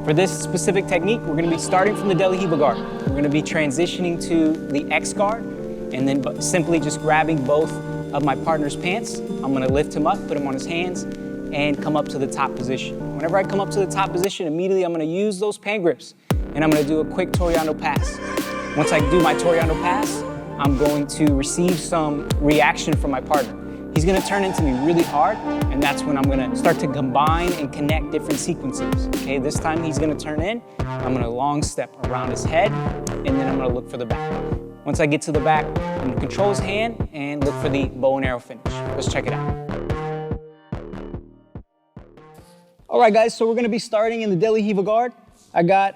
For this specific technique, we're gonna be starting from the Riva guard. We're gonna be transitioning to the X guard, and then simply just grabbing both of my partner's pants. I'm gonna lift him up, put him on his hands, and come up to the top position. Whenever I come up to the top position, immediately I'm gonna use those pan grips, and I'm gonna do a quick Toriano pass. Once I do my Toriano pass, I'm going to receive some reaction from my partner. He's gonna turn into me really hard, and that's when I'm gonna start to combine and connect different sequences. Okay, this time he's gonna turn in, I'm gonna long step around his head, and then I'm gonna look for the back. Once I get to the back, I'm gonna control his hand and look for the bow and arrow finish. Let's check it out. All right, guys, so we're gonna be starting in the Riva guard. I got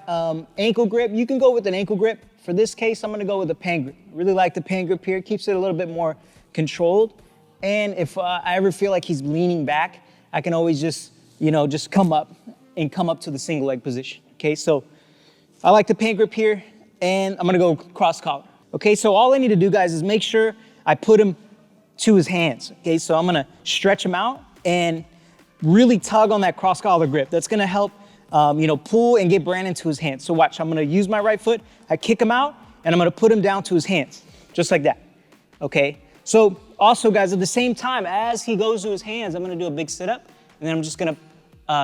ankle grip. You can go with an ankle grip. For this case, I'm gonna go with a pan grip. I really like the pan grip here. It keeps it a little bit more controlled. And if I ever feel like he's leaning back, I can always just, just come up to the single leg position. Okay, so I like the pan grip here, and I'm gonna go cross collar. Okay, so all I need to do, guys, is make sure I put him to his hands. Okay, so I'm gonna stretch him out and really tug on that cross collar grip. That's gonna help, pull and get Brandon to his hands. So watch, I'm gonna use my right foot, I kick him out, and I'm gonna put him down to his hands, just like that, okay? So also, guys, at the same time, as he goes to his hands, I'm gonna do a big sit up, and then I'm just gonna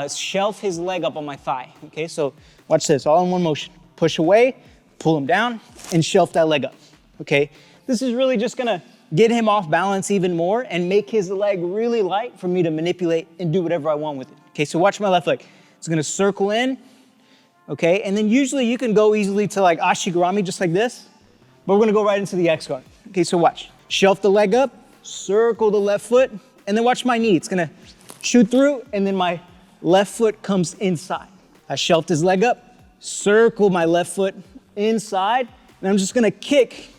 shelf his leg up on my thigh, okay? So watch this, all in one motion. Push away, pull him down, and shelf that leg up, okay? This is really just gonna get him off balance even more and make his leg really light for me to manipulate and do whatever I want with it. Okay, so watch my left leg. It's gonna circle in, okay? And then usually you can go easily to like Ashigarami, just like this, but we're gonna go right into the X guard. Okay, so watch. Shelf the leg up, circle the left foot, and then watch my knee. It's gonna shoot through, and then my left foot comes inside. I shelved his leg up, circle my left foot inside, and I'm just gonna kick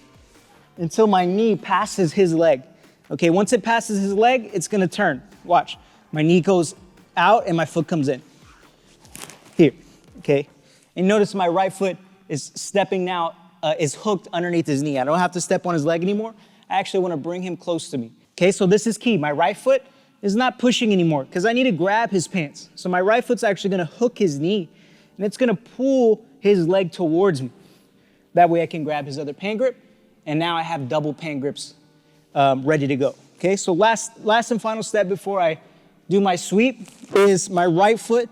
until my knee passes his leg. Okay, once it passes his leg, it's gonna turn. Watch, my knee goes out and my foot comes in. Here, okay? And notice my right foot is stepping now, is hooked underneath his knee. I don't have to step on his leg anymore. I actually wanna bring him close to me. Okay, so this is key. My right foot is not pushing anymore because I need to grab his pants. So my right foot's actually gonna hook his knee, and it's gonna pull his leg towards me. That way I can grab his other pan grip, and now I have double pan grips ready to go. Okay, so last and final step before I do my sweep is my right foot.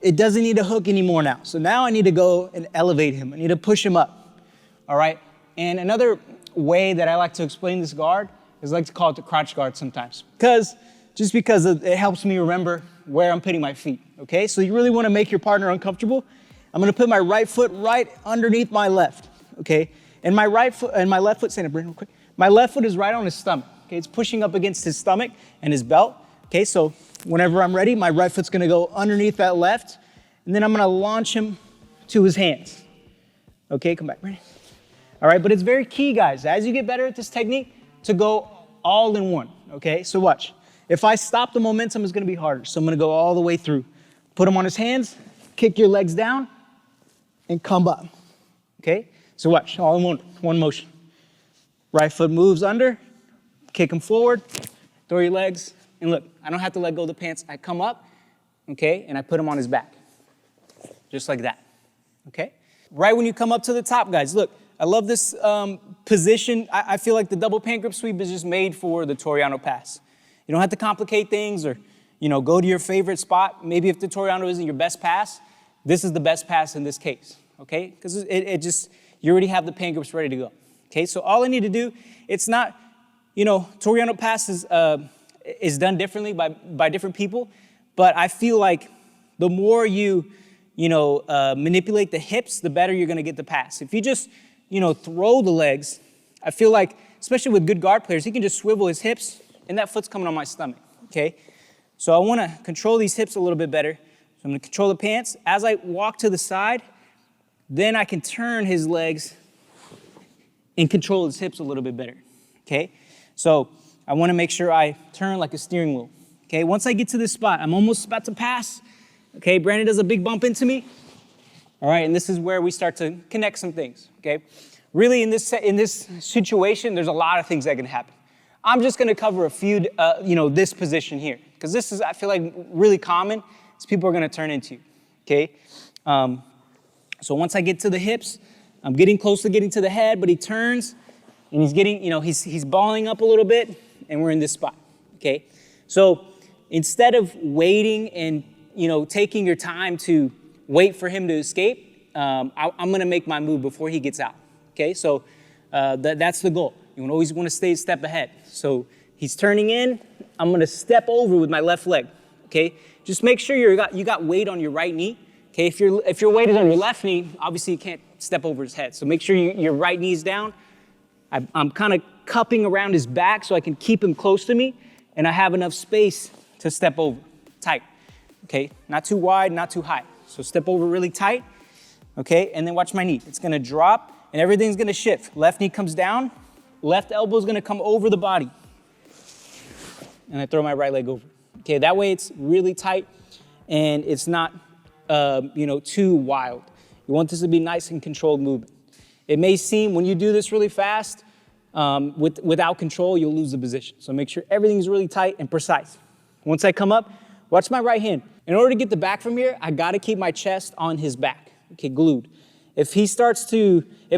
It doesn't need a hook anymore now. So now I need to go and elevate him. I need to push him up, all right? And another way that I like to explain this guard is I like to call it the crotch guard sometimes, because it helps me remember where I'm putting my feet, okay? So you really wanna make your partner uncomfortable. I'm gonna put my right foot right underneath my left, okay? And my left foot, stand up, Brandon, real quick. My left foot is right on his stomach, okay? It's pushing up against his stomach and his belt, okay? So whenever I'm ready, my right foot's gonna go underneath that left, and then I'm gonna launch him to his hands. Okay, come back, Brandon. All right, but it's very key, guys, as you get better at this technique, to go all in one, okay? So watch. If I stop the momentum, it's gonna be harder. So I'm gonna go all the way through. Put him on his hands, kick your legs down, and come up, okay? So watch, all in one motion. Right foot moves under, kick him forward, throw your legs, and look, I don't have to let go of the pants. I come up, okay, and I put him on his back, just like that, okay? Right when you come up to the top, guys, look, I love this position. I feel like the double pan grip sweep is just made for the Toriano pass. You don't have to complicate things or, go to your favorite spot. Maybe if the Toriano isn't your best pass, this is the best pass in this case, okay? Because you already have the pan grips ready to go, okay? So all I need to do, it's not, Toriano pass is done differently by different people, but I feel like the more you manipulate the hips, the better you're gonna get the pass. If you just, throw the legs, I feel like, especially with good guard players, he can just swivel his hips and that foot's coming on my stomach, okay? So I wanna control these hips a little bit better. So I'm gonna control the pants. As I walk to the side, then I can turn his legs and control his hips a little bit better, okay? So I wanna make sure I turn like a steering wheel, okay? Once I get to this spot, I'm almost about to pass, okay? Brandon does a big bump into me, all right? And this is where we start to connect some things, okay? Really in this situation, there's a lot of things that can happen. I'm just gonna cover a few, this position here, because this is, I feel like, really common, as people are gonna turn into, okay? So once I get to the hips, I'm getting close to getting to the head, but he turns and he's getting, he's balling up a little bit, and we're in this spot, okay? So instead of waiting and, taking your time to wait for him to escape, I'm gonna make my move before he gets out, okay? So that's the goal. You always wanna stay a step ahead. So he's turning in, I'm gonna step over with my left leg, okay? Just make sure you got weight on your right knee, okay? If your weight is on your left knee, obviously you can't step over his head. So make sure your right knee's down. I'm kind of cupping around his back so I can keep him close to me, and I have enough space to step over, tight, okay? Not too wide, not too high. So step over really tight, okay? And then watch my knee. It's gonna drop, and everything's gonna shift. Left knee comes down, left elbow's gonna come over the body, and I throw my right leg over. Okay, that way it's really tight, and it's not, too wild. You want this to be nice and controlled movement. It may seem, when you do this really fast, without control, you'll lose the position. So make sure everything's really tight and precise. Once I come up, watch my right hand. In order to get the back from here, I gotta keep my chest on his back, okay, glued. If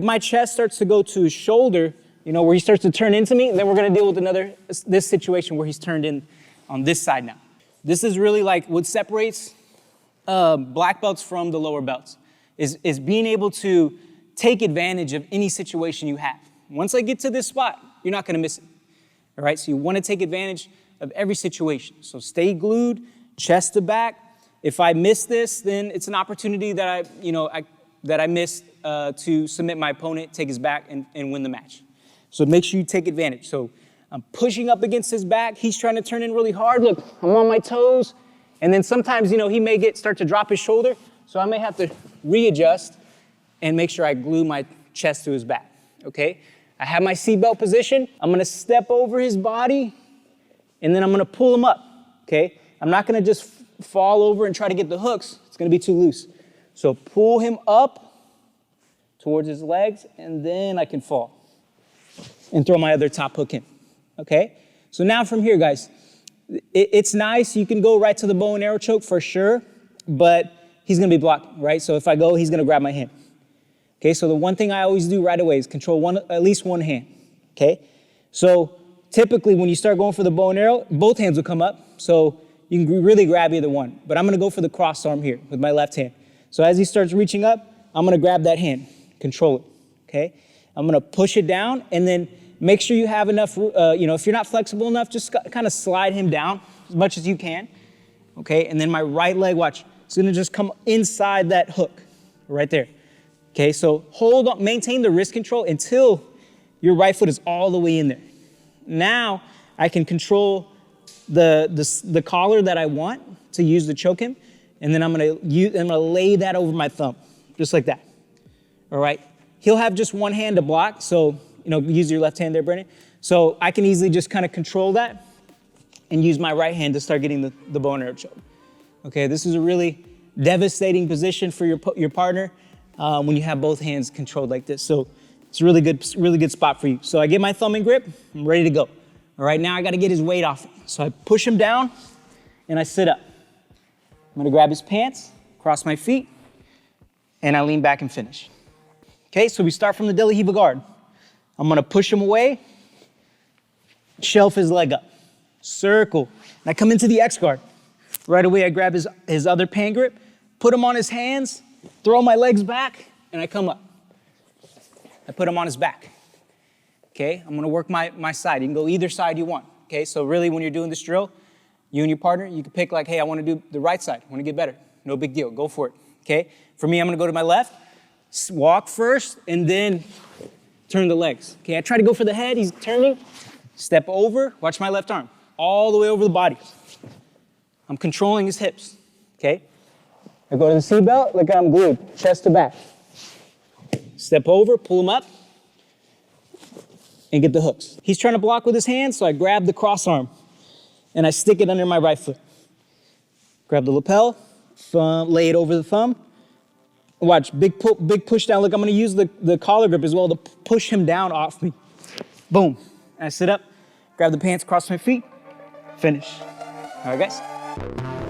my chest starts to go to his shoulder, where he starts to turn into me, then we're gonna deal with this situation where he's turned in on this side now. This is really like what separates black belts from the lower belts, is being able to take advantage of any situation you have. Once I get to this spot, you're not gonna miss it, all right? So you wanna take advantage of every situation. So stay glued, chest to back. If I miss this, then it's an opportunity that I missed to submit my opponent, take his back, and win the match. So make sure you take advantage. So I'm pushing up against his back. He's trying to turn in really hard. Look, I'm on my toes. And then sometimes, he may start to drop his shoulder. So I may have to readjust and make sure I glue my chest to his back, okay? I have my seatbelt position. I'm gonna step over his body, and then I'm gonna pull him up, okay? I'm not gonna just fall over and try to get the hooks. It's gonna be too loose. So pull him up towards his legs, and then I can fall and throw my other top hook in, okay? So now from here, guys, it's nice. You can go right to the bow and arrow choke for sure, but he's gonna be blocking, right? So if I go, he's gonna grab my hand. Okay, so the one thing I always do right away is control at least one hand, okay? So typically when you start going for the bow and arrow, both hands will come up, so you can really grab either one. But I'm gonna go for the cross arm here with my left hand. So as he starts reaching up, I'm gonna grab that hand, control it, okay? I'm gonna push it down, and then make sure you have enough, if you're not flexible enough, just kind of slide him down as much as you can, okay? And then my right leg, watch, it's gonna just come inside that hook, right there. Okay, so hold on, maintain the wrist control until your right foot is all the way in there. Now I can control the collar that I want to use to choke him, and then I'm gonna lay that over my thumb, just like that. All right, he'll have just one hand to block, so use your left hand there, Brennan. So I can easily just kind of control that and use my right hand to start getting the bow and arrow choke. Okay, this is a really devastating position for your partner. When you have both hands controlled like this. So it's a really good spot for you. So I get my thumb in grip, I'm ready to go. All right, now I gotta get his weight off. So I push him down and I sit up. I'm gonna grab his pants, cross my feet, and I lean back and finish. Okay, so we start from the De La Riva guard. I'm gonna push him away, shelf his leg up, circle, and I come into the X guard. Right away I grab his other pan grip, put him on his hands, throw my legs back, and I come up. I put him on his back. Okay, I'm gonna work my side. You can go either side you want. Okay, so really when you're doing this drill, you and your partner, you can pick like, hey, I wanna do the right side. I wanna get better. No big deal, go for it. Okay, for me, I'm gonna go to my left, walk first, and then turn the legs. Okay, I try to go for the head, he's turning, step over, watch my left arm, all the way over the body. I'm controlling his hips, okay? I go to the seatbelt, look, I'm glued, chest to back. Step over, pull him up, and get the hooks. He's trying to block with his hands, so I grab the cross arm, and I stick it under my right foot. Grab the lapel, lay it over the thumb. Watch, big push down. Look, I'm gonna use the collar grip as well to push him down off me. Boom. And I sit up, grab the pants, cross my feet, finish. All right, guys.